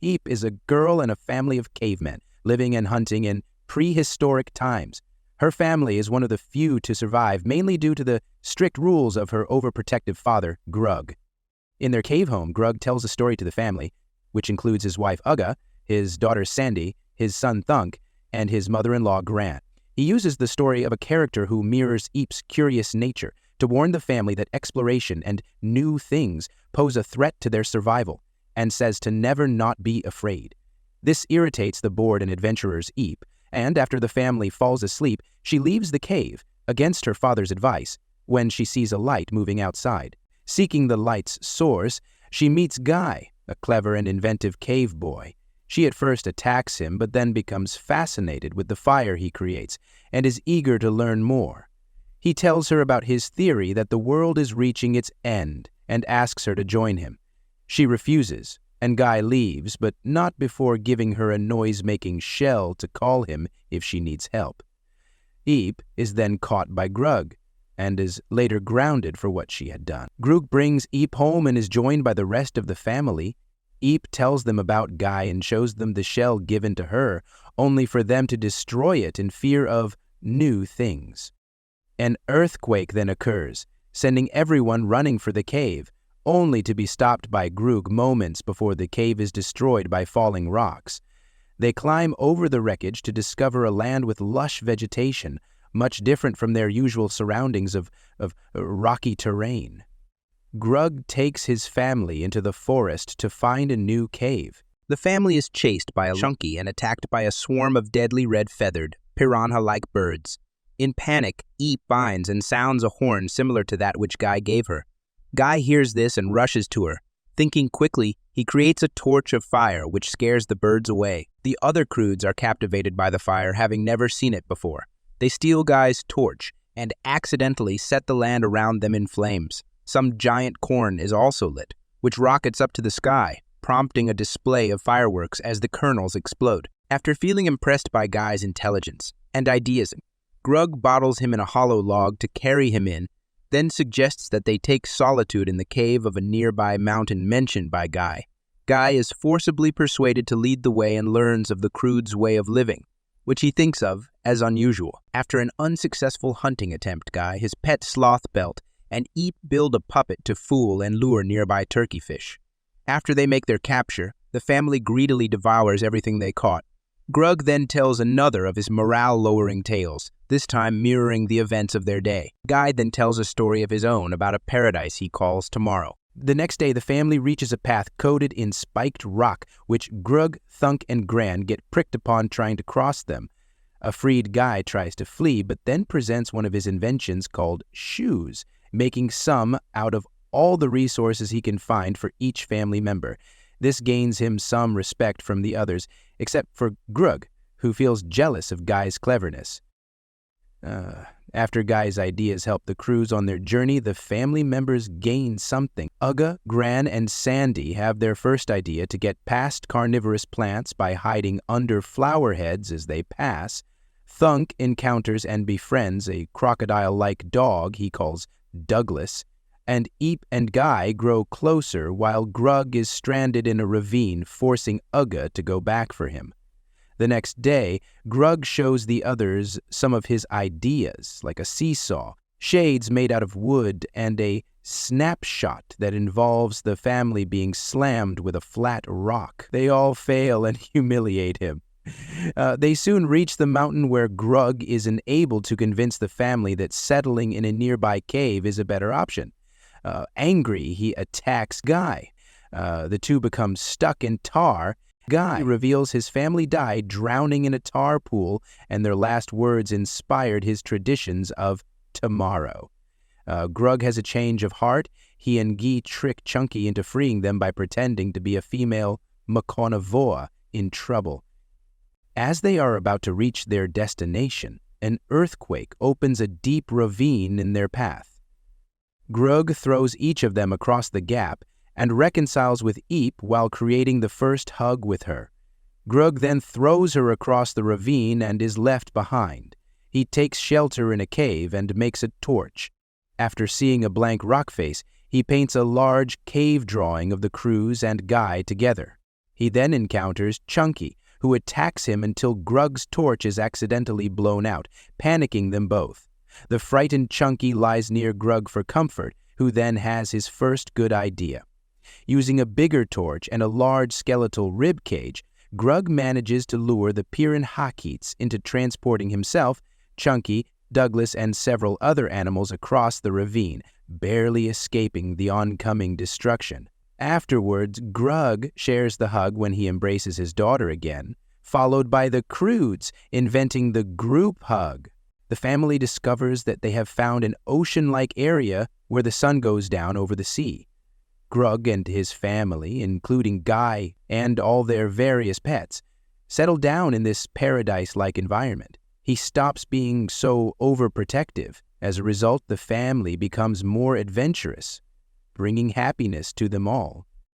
Eep is a girl in a family of cavemen living and hunting in prehistoric times. Her family is one of the few to survive, mainly due to the strict rules of her overprotective father, Grug. In their cave home, Grug tells a story to the family, which includes his wife Ugga, his daughter Sandy, his son Thunk, and his mother-in-law Grant. He uses the story of a character who mirrors Eep's curious nature to warn the family that exploration and new things pose a threat to their survival, and says to never not be afraid. This irritates the bored and adventurer's Eep, and after the family falls asleep, she leaves the cave, against her father's advice, when she sees a light moving outside. Seeking the light's source, she meets Guy, a clever and inventive cave boy. She at first attacks him, but then becomes fascinated with the fire he creates and is eager to learn more. He tells her about his theory that the world is reaching its end and asks her to join him. She refuses, and Guy leaves, but not before giving her a noise-making shell to call him if she needs help. Eep is then caught by Grug, and is later grounded for what she had done. Grug brings Eep home and is joined by the rest of the family. Eep tells them about Guy and shows them the shell given to her, only for them to destroy it in fear of new things. An earthquake then occurs, sending everyone running for the cave, only to be stopped by Grug moments before the cave is destroyed by falling rocks. They climb over the wreckage to discover a land with lush vegetation, much different from their usual surroundings of rocky terrain. Grug takes his family into the forest to find a new cave. The family is chased by a chunky and attacked by a swarm of deadly red-feathered, piranha-like birds. In panic, Eep finds and sounds a horn similar to that which Guy gave her. Guy hears this and rushes to her. Thinking quickly, he creates a torch of fire which scares the birds away. The other Croods are captivated by the fire, having never seen it before. They steal Guy's torch and accidentally set the land around them in flames. Some giant corn is also lit, which rockets up to the sky, prompting a display of fireworks as the kernels explode. After feeling impressed by Guy's intelligence and ideas, Grug bottles him in a hollow log to carry him in, then suggests that they take solitude in the cave of a nearby mountain mentioned by Guy. Guy is forcibly persuaded to lead the way and learns of the Croods' way of living, which he thinks of as unusual. After an unsuccessful hunting attempt, Guy, his pet sloth belt, and Eep build a puppet to fool and lure nearby turkey fish. After they make their capture, the family greedily devours everything they caught. Grug then tells another of his morale-lowering tales, this time mirroring the events of their day. Guy then tells a story of his own about a paradise he calls tomorrow. The next day, the family reaches a path coated in spiked rock, which Grug, Thunk, and Gran get pricked upon trying to cross them. A freed Guy tries to flee, but then presents one of his inventions called shoes, making some out of all the resources he can find for each family member. This gains him some respect from the others, except for Grug, who feels jealous of Guy's cleverness. After Guy's ideas help the Croods on their journey, the family members gain something. Ugga, Gran, and Sandy have their first idea to get past carnivorous plants by hiding under flower heads as they pass. Thunk encounters and befriends a crocodile-like dog he calls Douglas, and Eep and Guy grow closer while Grug is stranded in a ravine, forcing Ugga to go back for him. The next day, Grug shows the others some of his ideas, like a seesaw, shades made out of wood, and a snapshot that involves the family being slammed with a flat rock. They all fail and humiliate him. They soon reach the mountain where Grug is unable to convince the family that settling in a nearby cave is a better option. Angry, he attacks Guy. The two become stuck in tar. Guy reveals his family died drowning in a tar pool, and their last words inspired his traditions of tomorrow. Grug has a change of heart. He and Guy trick Chunky into freeing them by pretending to be a female Maconavoa in trouble. As they are about to reach their destination, an earthquake opens a deep ravine in their path. Grug throws each of them across the gap and reconciles with Eep while creating the first hug with her. Grug then throws her across the ravine and is left behind. He takes shelter in a cave and makes a torch. After seeing a blank rock face, he paints a large cave drawing of the Croods and Guy together. He then encounters Chunky, who attacks him until Grug's torch is accidentally blown out, panicking them both. The frightened Chunky lies near Grug for comfort, who then has his first good idea. Using a bigger torch and a large skeletal rib cage, Grug manages to lure the Piran Hakeets into transporting himself, Chunky, Douglas, and several other animals across the ravine, barely escaping the oncoming destruction. Afterwards, Grug shares the hug when he embraces his daughter again, followed by the Croods inventing the group hug. The family discovers that they have found an ocean-like area where the sun goes down over the sea. Grug and his family, including Guy and all their various pets, settle down in this paradise-like environment. He stops being so overprotective. As a result, the family becomes more adventurous, bringing happiness to them all.